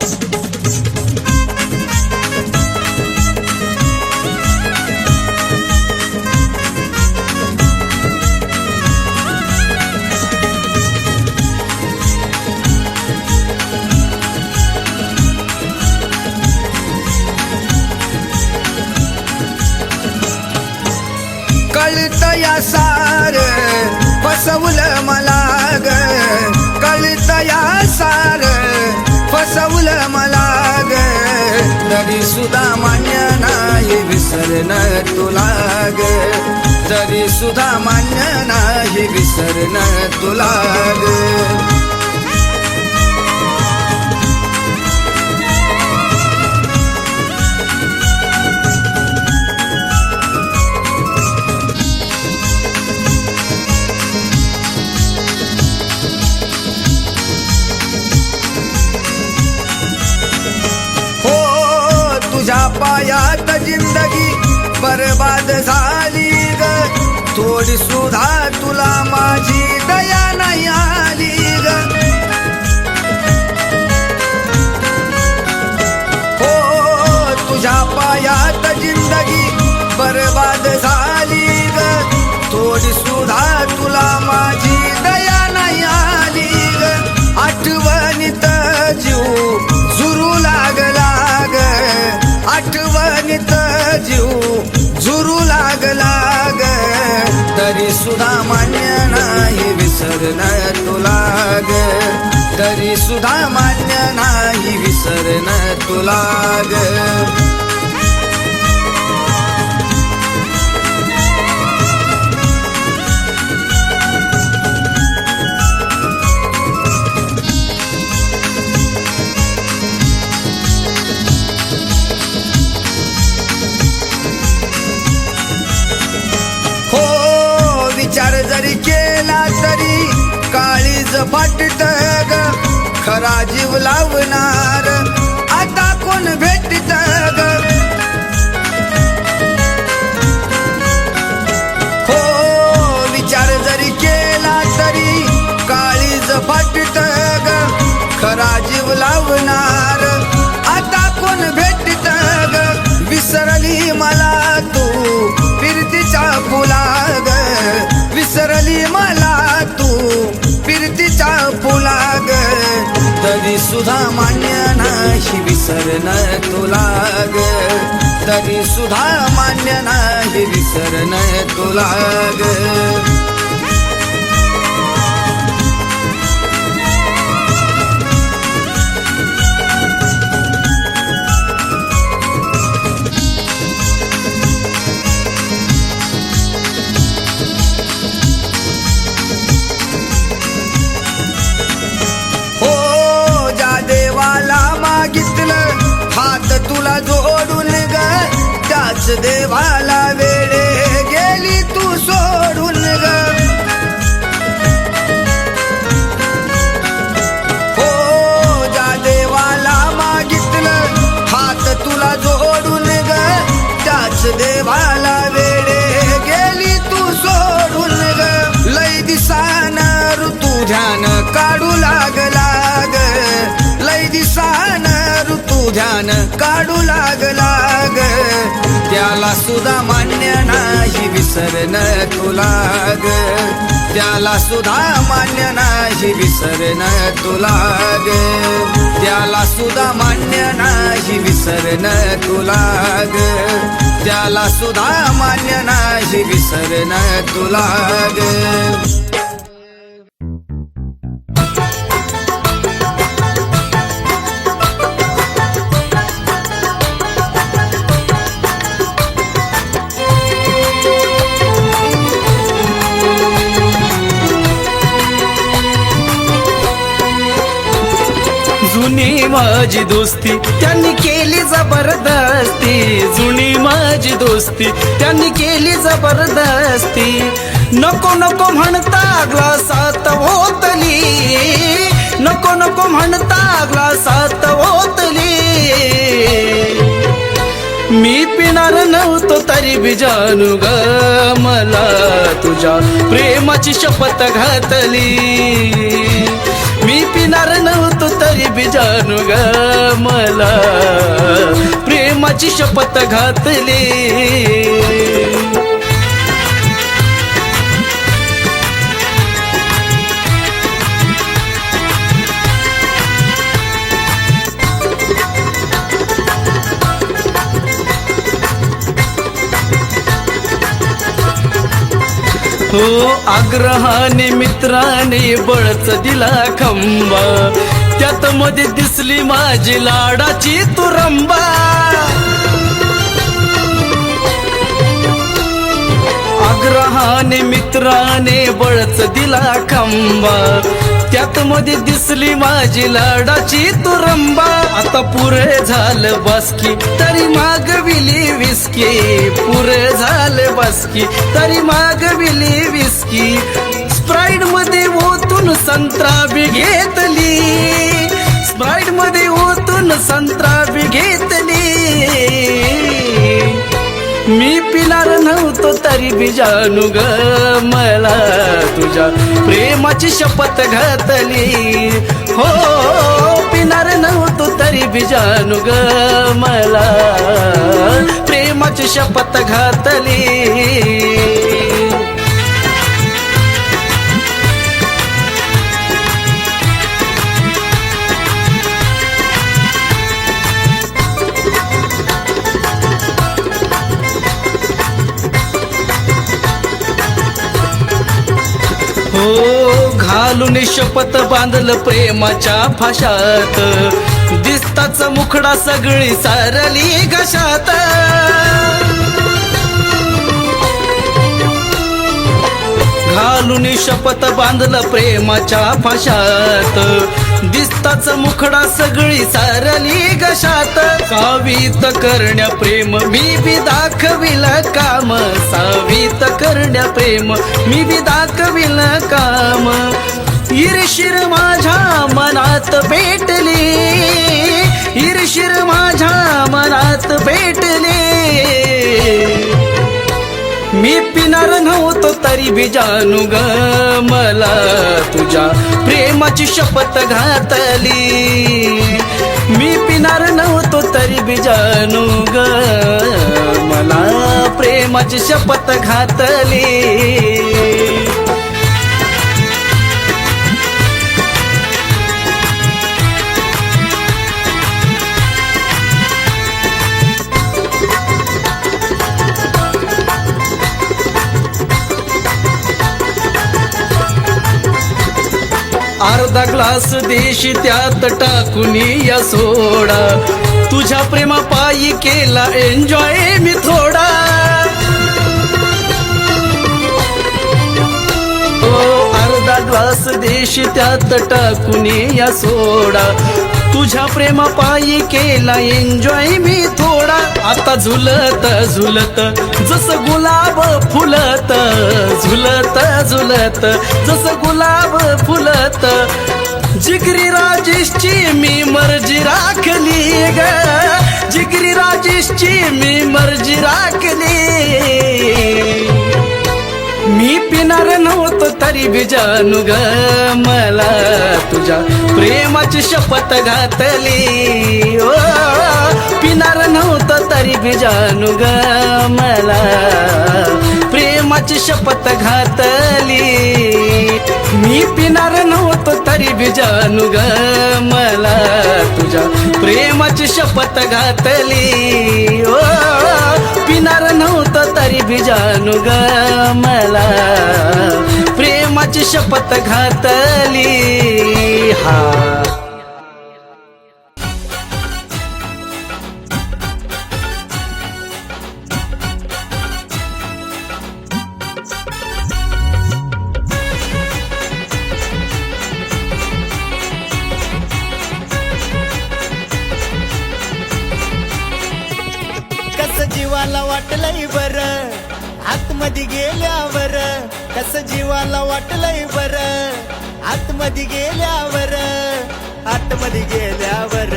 कळत या सार फसवलं मला ग, कळत या सार फसवलं मला ग, तरी सुद्धा मान्य नाही विसरणं तुला ग, तरी सुद्धा मान्य नाही विसरणं तुला ग. पायात जिंदगी बरबाद झाली ग, थोडी सुद्धा तुला माझी दया नाही आली ग. हो तुझ्या पायात जिंदगी बरबाद झाली ग, थोडी सुद्धा तुला माझी दया नाही आली ग. आठवणीत जीव झुरू लागला ग, आठवणीत जीव झुरू लागला ग, तरी सुद्धा मान्य नाही विसरणं तुला ग, तरी सुद्धा मान्य नाही विसरणं तुला ग. विचार जरी केला तरी काळीज फाटत ग, खरा जीव लावणार आता कोण भेटत ग. हो विचार जरी केला तरी काळीज फाटत ग, खरा जीव लावणार आता कोण भेटत ग. विसरली मला तू फिरतीच्या फुला ग, विसरली मला तू फिरतीच्या फुला ग, तरी सुद्धा मान्य नाही विसरणं तुला ग, तरी सुद्धा मान्य नाही विसरणं तुला ग. हात तुला जोडून ग, त्याच देवाला वेळे गेली तू सोडून ग. हो ज्या देवाला मागितलं हात तुला जोडून ग, त्याच देवाला वेळे गेली तू सोडून ग. लय दिसान ऋतू ध्यान काढू लागला ग, लय दिसान ऋतू ध्यान काढू लागला ग, त्याला सुद्धा मान्य नाही विसरणं तुला ग, त्याला सुद्धा मान्य नाही विसरणं तुला ग, त्याला सुद्धा मान्य नाही विसरणं तुला ग, त्याला सुद्धा मान्य नाही विसरणं तुला ग. जुनी माझी दोस्ती त्यांनी केली जबरदस्ती, जुनी माझी दोस्ती त्यांनी केली जबरदस्ती. नको नको म्हणता ग्लासात ओतली, नको नको म्हणता ग्लासात ओतली. मी पिणार नव्हतो तरी बी जानू ग, मला तुझ्या प्रेमाची शपथ घातली. मी पिणार नव्हतो तरी बी जानू ग मला प्रेमाची शपथ घातली. हो आग्रहाने मित्राने बळच दिला खंबा, त्यात मध्ये दिसली माझी लाडाची तुरंबा. आग्रहाने मित्राने बळच दिला खंबा, त्यात मध्ये दिसली माझी लाडाची तुरंबा. आता पुरे झालं बासकी तरी मागविली विस्की, पुरे झालं बासकी तरी मागविली विस्की. स्प्राईट मध्ये ओतून संत्रा बी घेतली, स्प्राईट मध्ये ओतून संत्रा बी घेतली. मी पिणार नव्हतो तरी बी जानू ग मला तुझ्या प्रेमाची शपथ घातली. हो पिणार नव्हतो तरी बी जानू ग मला प्रेमाची शपथ घातली. हो घालून शपथ बांधलं प्रेमाच्या फाशात, दिसताच मुखडा सगळी सारली घशात. घालून शपथ बांधलं प्रेमाच्या फाशात, दिसताच मुखडा सगळी सारली घशात. सावीत करण्या प्रेम मी बी दाखविल काम, सावीत करण्या प्रेम मी बी दाखविल काम. ईर्षीर माझ्या मनात पेटली, ईर्षीर माझ्या मनात पेटली. मी पिणार नव्हतो तरी बी जानू ग मला तुझ्या प्रेमाची शपथ घातली. मी पिणार नव्हतो तरी बी जानू ग मला प्रेमाची शपथ घातली. अर्धा ग्लास देशी त्यात टाकून या सोडा, तुझ्या प्रेमा पायी केला एन्जॉय मी थोडा. अर्धा ग्लास देशी त्यात टाकून या सोडा, तुझ्या प्रेमा पायी केला एन्जॉय मी थोडा. आता झुलत झुलत जसं गुलाब फुलत, झुलत झुलत जसं गुलाब फुलत. जिगरी राजेशची मी मर्जी राखली ग, जिगरी राजेशची मी मर्जी राखली. मी पिणार नव्हतो तरी बी जानू ग मला तुझ्या प्रेमाची शपथ घातली. ओ पिणार नव्हतं तरी बी जानू ग मला प्रेमाची शपथ घातली. मी पिणार नव्हतो तरी बी जानू ग मला तुझ्या प्रेमाची शपथ घातली. ओ पिणार नव्हतं तरी बी जानू ग मला प्रेमाची शपथ घातली. हा कस जीवाला वाटलंय बर आतमध्ये गेल्यावर, कस जीवाला वाटलंय बर आतमध्ये गेल्यावर, आतमध्ये गेल्यावर.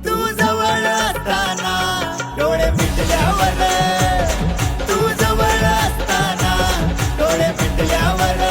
तू जवळ असताना डोळे मिटल्यावर, तू जवळ असताना डोळे मिटल्यावर.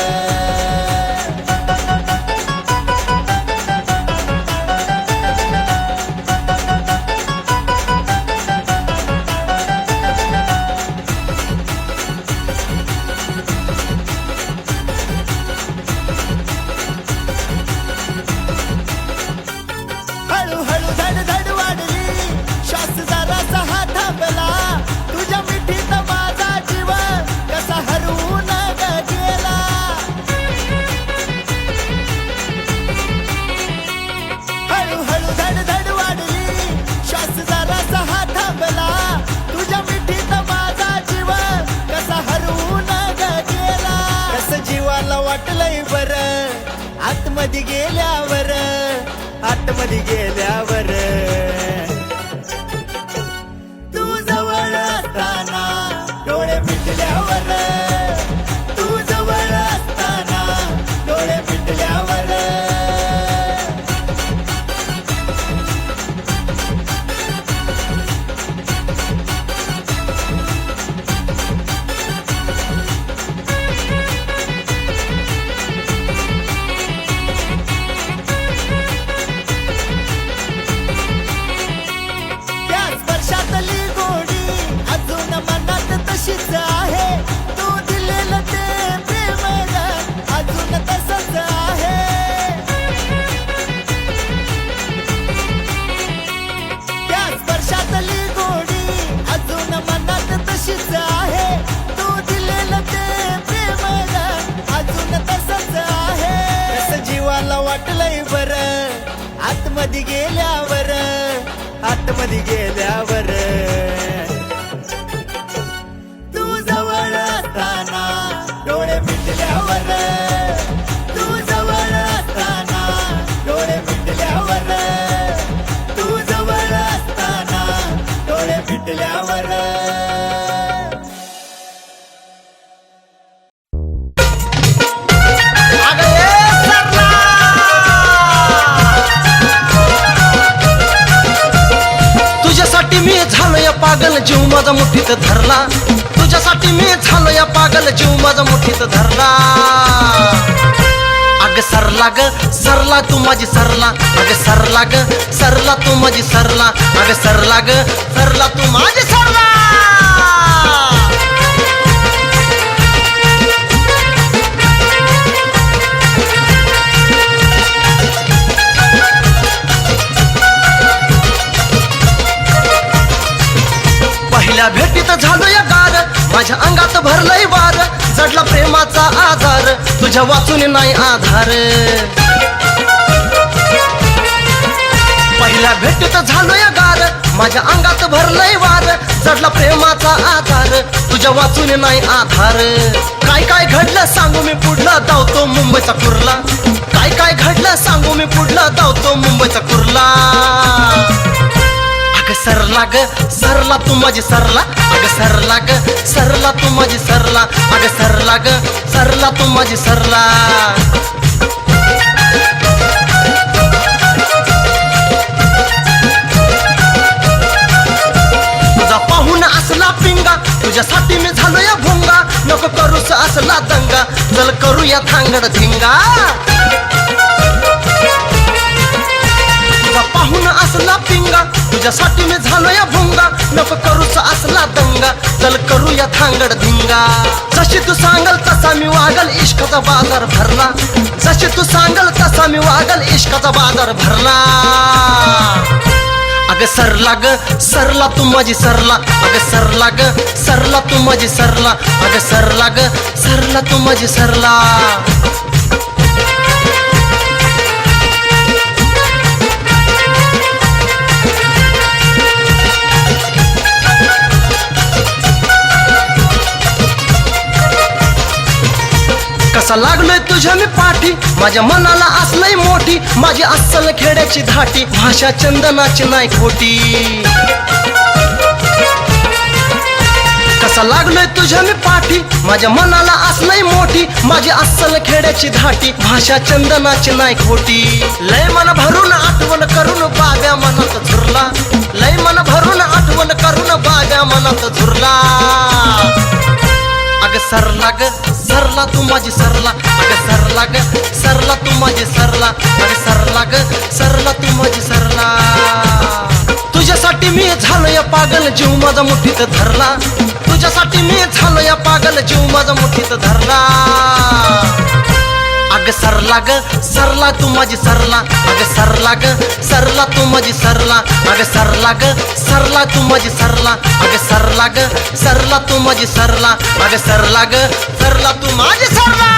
आतमध्ये गेल्यावर आतमध्ये गेल्यावर तू जवळ असताना डोळे मिटल्यावर तू जवळ असताना डोळे मिटल्यावर त्या स्पर्शातली गोडी अजून मनात तशीच आहे तू दिलेलं ते प्रेम अजून तसंच आहे त्या स्पर्शातली गोडी अजून मनात तशीच आहे तू दिलेलं ते प्रेम अजून तसंच आहे कसं जीवाला वाटलंय बरं आतमध्ये गेल्यावर आतमध्ये गेल्यावर तू जवळ असताना डोळे मिटल्यावर तू जवळ असताना डोळे मिटल्यावर तू जवळ असताना डोळे मिटल्यावर तुझ्यासाठी मी झालो या पागल जीव माझा मुठीत धरला तुझ्यासाठी मी झालो या पागल जीव माझा मुठीत धरला अग सरला ग सरला तू माझी सरला अग सरला ग सरला तू माझी सरला अग सरला ग सरला तू माझी सरला पहिल्या भेटीत झालो या गार माझ्या अंगात भरलंय वार जडला प्रेमाचा आधार तुझ्या वाचून नाही आधार पहिल्या भेटीत झालो या गार माझ्या अंगात भरलंय वार जडला प्रेमाचा आधार तुझ्या वाचून नाही आधार काय काय घडलं सांगू मी पुढलं धावतो मुंबईचा कुर्ला काय काय घडलं सांगू मी पुढलं धावतो मुंबईचा कुर्ला अग सरला ग सरला तू माझी सरला अग सरला ग सरला तू माझी सरला अग सरला ग सरला तू माझी सरला तुझा पाहून असला पिंगा तुझ्यासाठी मी झालो या भोंगा नको करूस असला दंगा चल करूया थांगड धिंगा पाहून असला पिंगा तुझ्यासाठी मी झालो या भुंगा नको करूच असला दंगा चल करूया थांगड धिंगा जशी तू सांगल तसा मी वागल इश्काचा बाजार भरला जशी तू सांगल तसा मी वागल इश्काचा बाजार भरला अग सरला ग सरला तू माझी सरला अग सरला ग सरला तू माझी सरला अग सरला ग सरला तू माझी सरला कसा लागलोय तुझ्या मी पाठी माझ्या मनाला असलंय मोठी माझी अस्सल खेड्याची धाटी भाषा चंदनाची नाही खोटी कसा लागलोय तुझ्या मी पाठी माझ्या मनाला असलंय मोठी माझी अस्सल खेड्याची धाटी भाषा चंदनाची नाही खोटी लय मन भरून आठवण करून बाब्या मनात झुरला लय मन भरून आठवण करून बाब्या मनात झुरला अग सरला ग सरला तू माझी सरला अग सरला ग सरला तू माझी सरला अग सरला ग सरला तू माझी सरला तुझ्यासाठी मी झालो या पागल जीव माझा मुठीत धरला तुझ्यासाठी मी झालो या पागल जीव माझा मुठीत धरला अग सरला ग सरला तू माझी सरला अग सरला ग सरला तू माझी सरला अग सरला ग सरला तू माझी सरला अग सरला ग सरला तू माझी सरला अग सरला ग सरला तू माझी सरला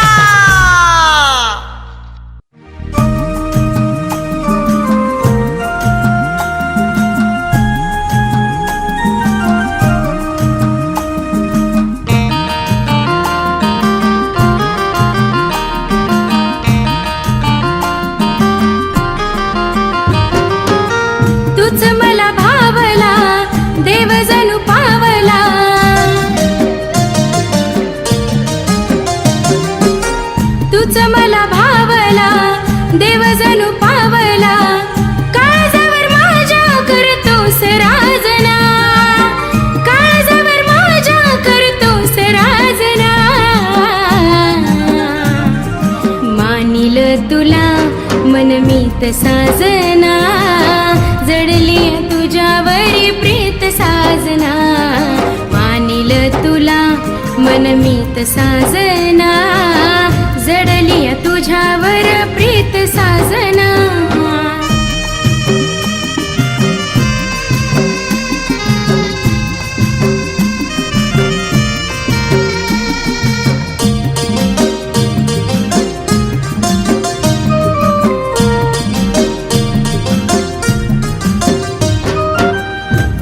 जणू पावला, काळजावर माझ्या करतोस राजना, काळजावर माझ्या करतोस राजना. मानिल तुला मनमीत साजना, जडली तुझ्यावरी प्रीत साजना. मानिल तुला मनमीत साजना, जडली तुझ्यावर प्रीत साजना.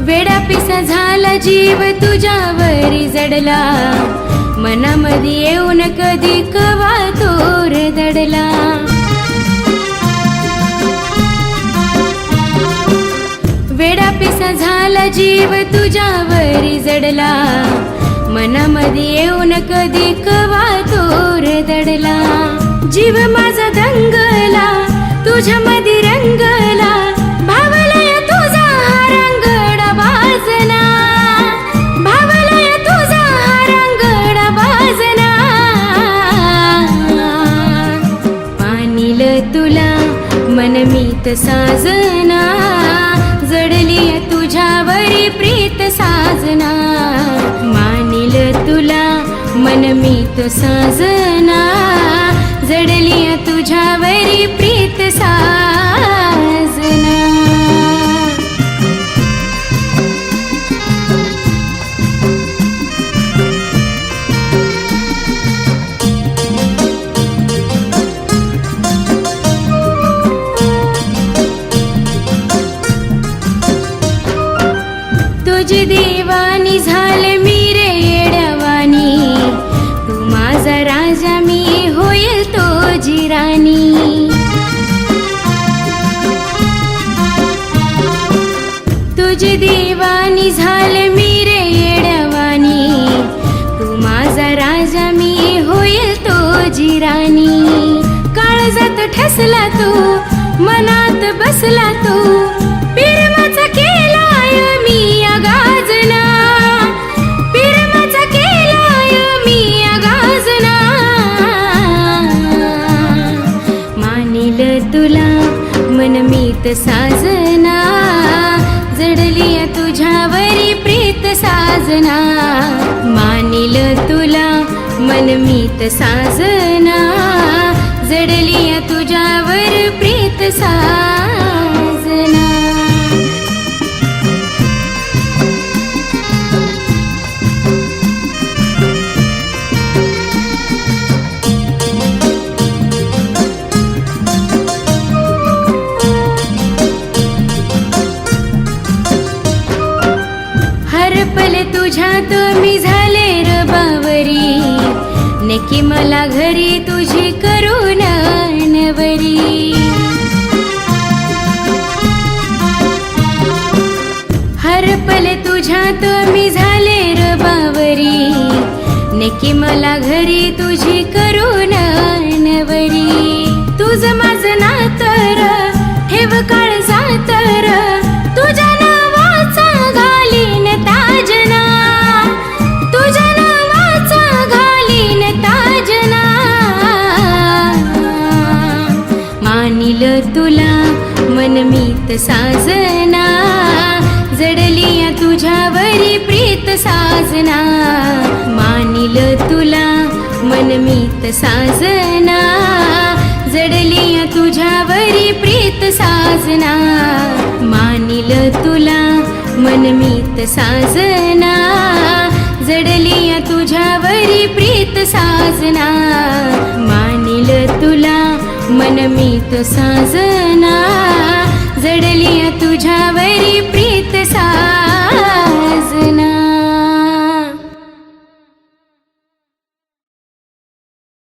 वेडापिसा झाला जीव तुझ्यावरी जडला, मनामध्ये येऊन कधी कवा तोर दडला. वेडापिसा झाला जीव तुझ्यावरी जडला, मनामध्ये येऊन कधी कवा तोर दडला. जीव माझा दंगला तुझ्यामध्ये रंगला, भावलय तुझा रंगडा बाजना, भावलय तुझा रंगडा बाजना. मानिल तुला मनमीत साजना, जडली तुझ्यावरी प्रीत साजना. मानिल तुला मनमीत साजना, जडली तुझ्यावरी प्रीत साजना. तुझी देवानी झाले मी रे येड्यावानी, तू माझा राजा मी होईल तुझी राणी. तुझी देवानी झाले मी रे येड्यावानी, तू माझा राजा मी होईल तुझी राणी. काळजात ठसला तू, मनात बसला तू, प्रेमाचा केलाय मी गाजना, प्रेमाचा केलाय मी गाजना. मानिल तुला मनमीत साजना, जडली तुझ्यावरी प्रीत साजना. मानिल तुला मनमीत साजना, जडली तुझ्यावर प्रीत साजना. हरपले तुझ्यात मी झाले र बावरी, नक्की मला घरी तुझी करून नवरी. हरपले तुझ्यात मी झाले र बावरी, नक्की मला घरी तुझी करून नवरी. तुझं माझं नातर ठेव काळजा तर, तुझ्या नावाचा घालीन ताजना, तुझ्या नावाचा घालीन ताजना. मानिल तुला मनमीत साजना, जडली तुझ्यावरी प्रीत साजना. मानिल तुला मनमीत साजना, जडली तुझ्यावरी प्रीत साजना. मानिल तुला मनमीत साजना, जडली तुझ्यावरी प्रीत साजना. मानिल तुला मनमीत साजना, जडली तुझ्यावरी